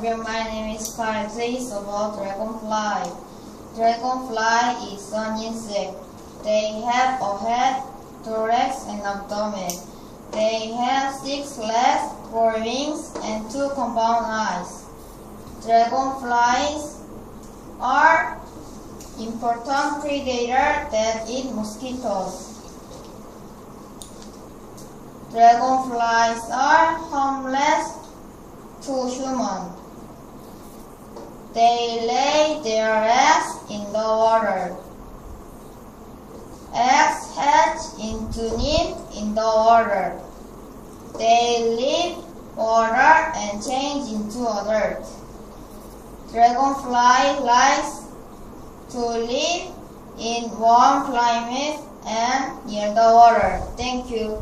everyone, my name is Kai. Today is about dragonfly. Dragonfly is an insect. They have a head, thorax, and abdomen. They have 6 legs, 4 wings, and 2 compound eyes. Dragonflies are important predators that eat mosquitoes. Dragonflies are harmless to humans. They lay their eggs in the water. Eggs hatch into nymphs in the water. They leave water and change into adult. Dragonfly likes to live in warm climate and near the water. Thank you.